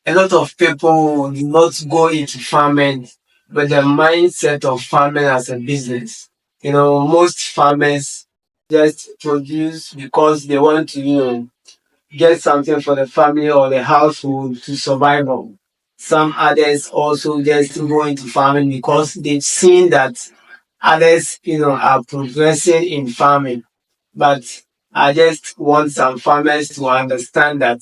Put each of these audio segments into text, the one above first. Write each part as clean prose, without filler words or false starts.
A lot of people do not go into farming with the mindset of farming as a business. Most farmers just produce because they want to, get something for the family or the household to survive on. Some others also just go into farming because they've seen that others, are progressing in farming. But I just want some farmers to understand that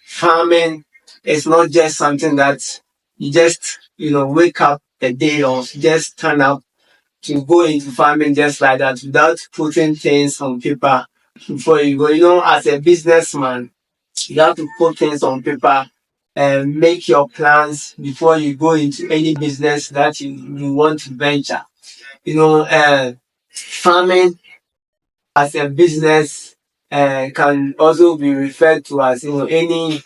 farming is not just something that you just, wake up a day or just turn up to go into farming just like that without putting things on paper before you go. As a businessman, you have to put things on paper and make your plans before you go into any business that you want to venture. Farming as a business can also be referred to as any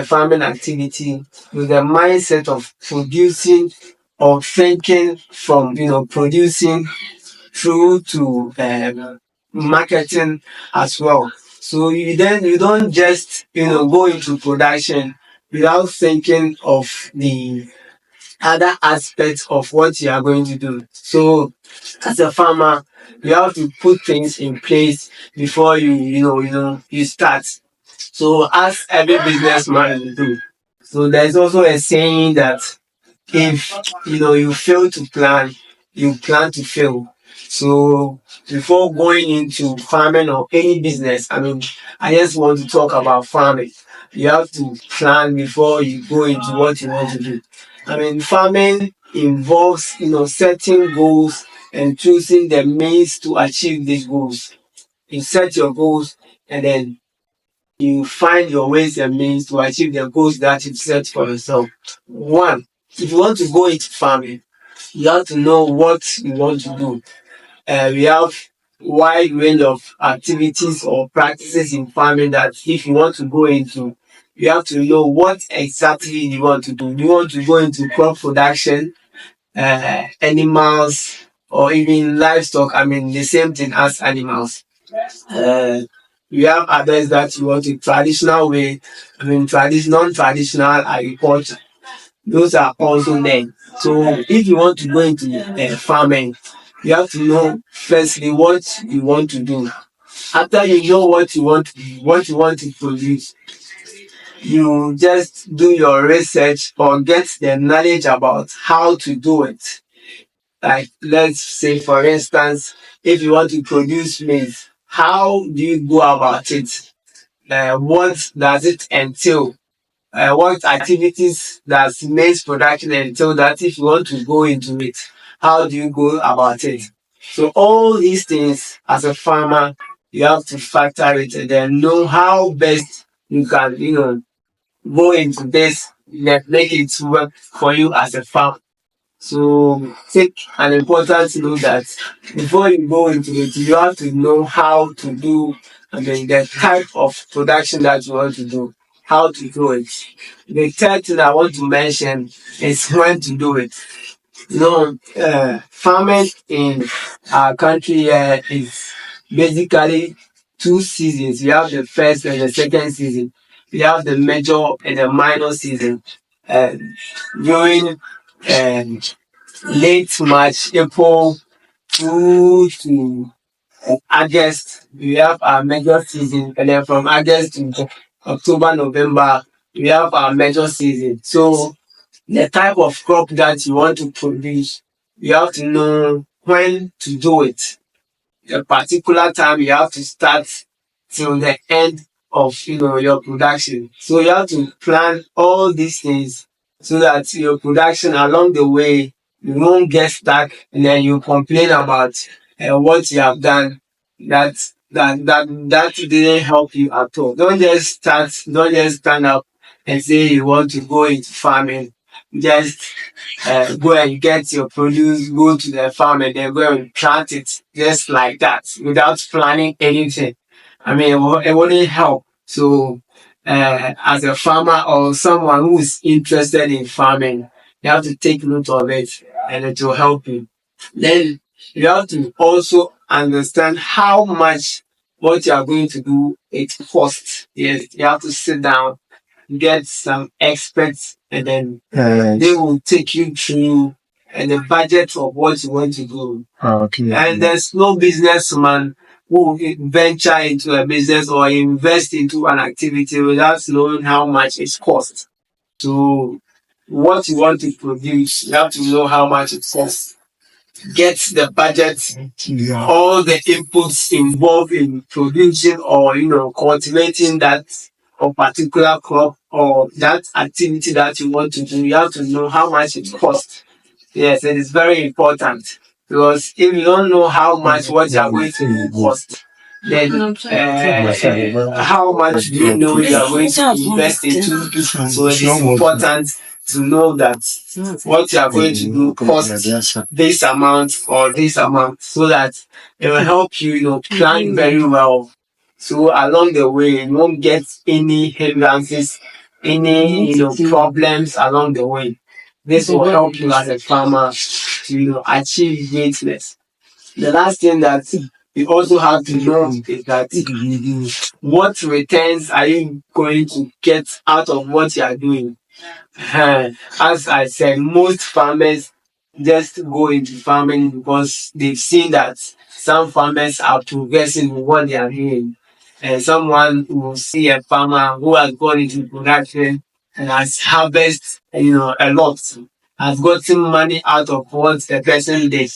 farming activity with the mindset of producing or thinking from producing through to marketing as well. So you don't just go into production without thinking of the other aspects of what you are going to do. So as a farmer, you have to put things in place before you start. So as every businessman will do. So there's also a saying that if you fail to plan, you plan to fail. So before going into farming or any business, I just want to talk about farming. You have to plan before you go into what you want to do. Farming involves setting goals and choosing the means to achieve these goals. You set your goals and then you find your ways and means to achieve the goals that you set for yourself. One, if you want to go into farming, you have to know what you want to do. We have wide range of activities or practices in farming that if you want to go into, you have to know what exactly you want to do. Do you want to go into crop production, animals, or even livestock? The same thing as animals. Uh, we have others that you want a traditional way, non-traditional agriculture. Those are also there. So if you want to go into farming, you have to know firstly what you want to do. After you know what you want to produce, you just do your research or get the knowledge about how to do it. Like let's say for instance, if you want to produce maize, how do you go about it? What does it entail? What activities does maize production entail that if you want to go into it, how do you go about it? So all these things as a farmer, you have to factor it and then know how best you can, go into this, make it work for you as a farmer. So take an important note that before you go into it, you have to know how to do the type of production that you want to do, how to do it. The third thing I want to mention is when to do it. Farming in our country here is basically two seasons. We have the first and the second season. We have the major and the minor season. Uh, During um, late March, April through to August, we have our major season, and then from August to October, November, we have our major season. So the type of crop that you want to produce, you have to know when to do it. A particular time you have to start till the end of your production. So you have to plan all these things so that your production along the way you won't get stuck and then you complain about what you have done that didn't help you at all. Don't just stand up and say you want to go into farming. Just go and get your produce, go to the farm and then go and plant it just like that without planning anything. It wouldn't help. So, as a farmer or someone who is interested in farming, you have to take note of it and it will help you. Then you have to also understand how much what you are going to do it costs. Yes, you have to sit down get some experts, and then they will take you through and the budget of what you want to do. Okay. And there's no businessman who will venture into a business or invest into an activity without knowing how much it costs. So what you want to produce, you have to know how much it costs. Get the budget, all the inputs involved in producing or cultivating that or particular crop or that activity that you want to do. You have to know how much it costs. Yes, it is very important because if you don't know how much what you are going to cost, then how much do you know you are going to invest into? So it is important to know that what you are going to do costs this amount or this amount, so that it will help you, plan very well. So along the way, you won't get any hindrances, any problems along the way. This will help you as a farmer to achieve greatness. The last thing that you also have to know is that what returns are you going to get out of what you are doing? As I said, most farmers just go into farming because they've seen that some farmers are progressing in what they are doing. And someone will see a farmer who has gone into production and has harvested, a lot, has gotten money out of what the person did.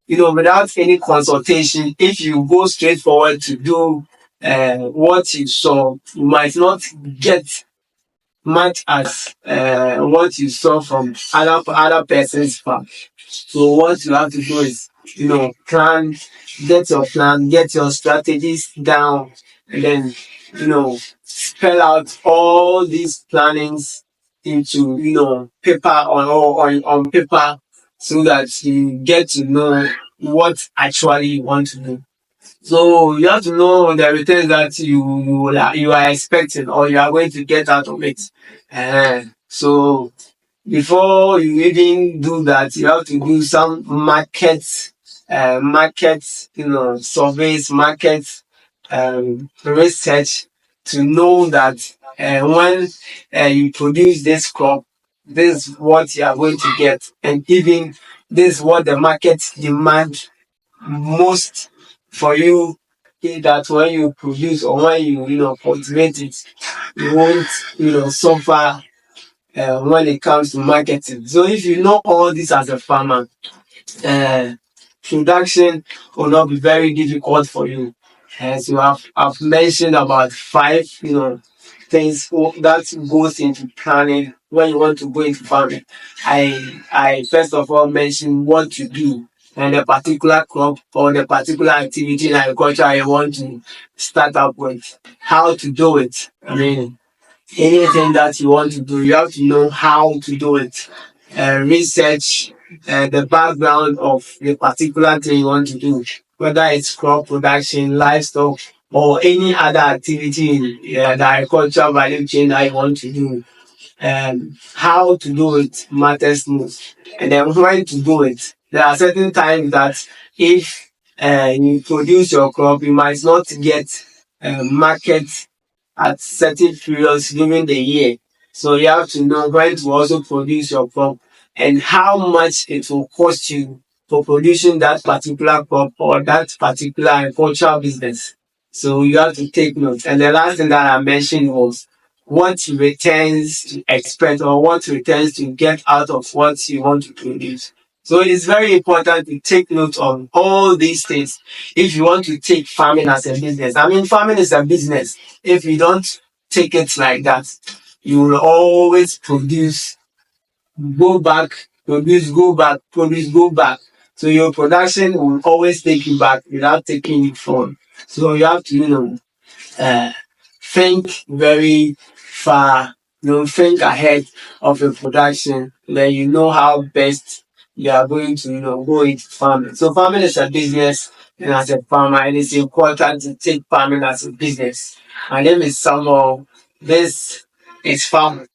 Without any consultation, if you go straight forward to do what you saw, you might not get much as what you saw from other person's farm. So what you have to do is, plan, get your strategies down, and then, spell out all these plannings into, paper on paper, so that you get to know what actually you want to do. So you have to know the returns that you are expecting or you are going to get out of it. So before you even do that, you have to do some surveys, market research to know that when you produce this crop, this is what you are going to get, and even this is what the market demand most for you. That when you produce or when you cultivate it, you won't suffer when it comes to marketing. So if you know all this as a farmer, uh, production will not be very difficult for you. As you have mentioned about five, things that goes into planning when you want to go into farming. I first of all mentioned what to do and the particular crop or the particular activity in agriculture I want to start up with. How to do it. I mean, anything that you want to do, you have to know how to do it. Research the background of the particular thing you want to do, whether it's crop production, livestock, or any other activity in the agricultural value chain that you want to do. How to do it matters most. And then when to do it. There are certain times that if you produce your crop, you might not get market at certain periods during the year. So you have to know when to also produce your crop and how much it will cost you for producing that particular crop or that particular agricultural business. So you have to take note. And the last thing that I mentioned was what returns to expect or what returns to get out of what you want to produce. So it is very important to take note of all these things if you want to take farming as a business. I mean, farming is a business. If you don't take it like that, you will always produce, go back, produce, go back, produce, go back. So your production will always take you back without taking you forward. So you have to, uh, think very far, think ahead of your production, then you know how best you are going to, go into farming. So farming is a business, and as a farmer, it is important to take farming as a business. My name is Samuel. This is farming.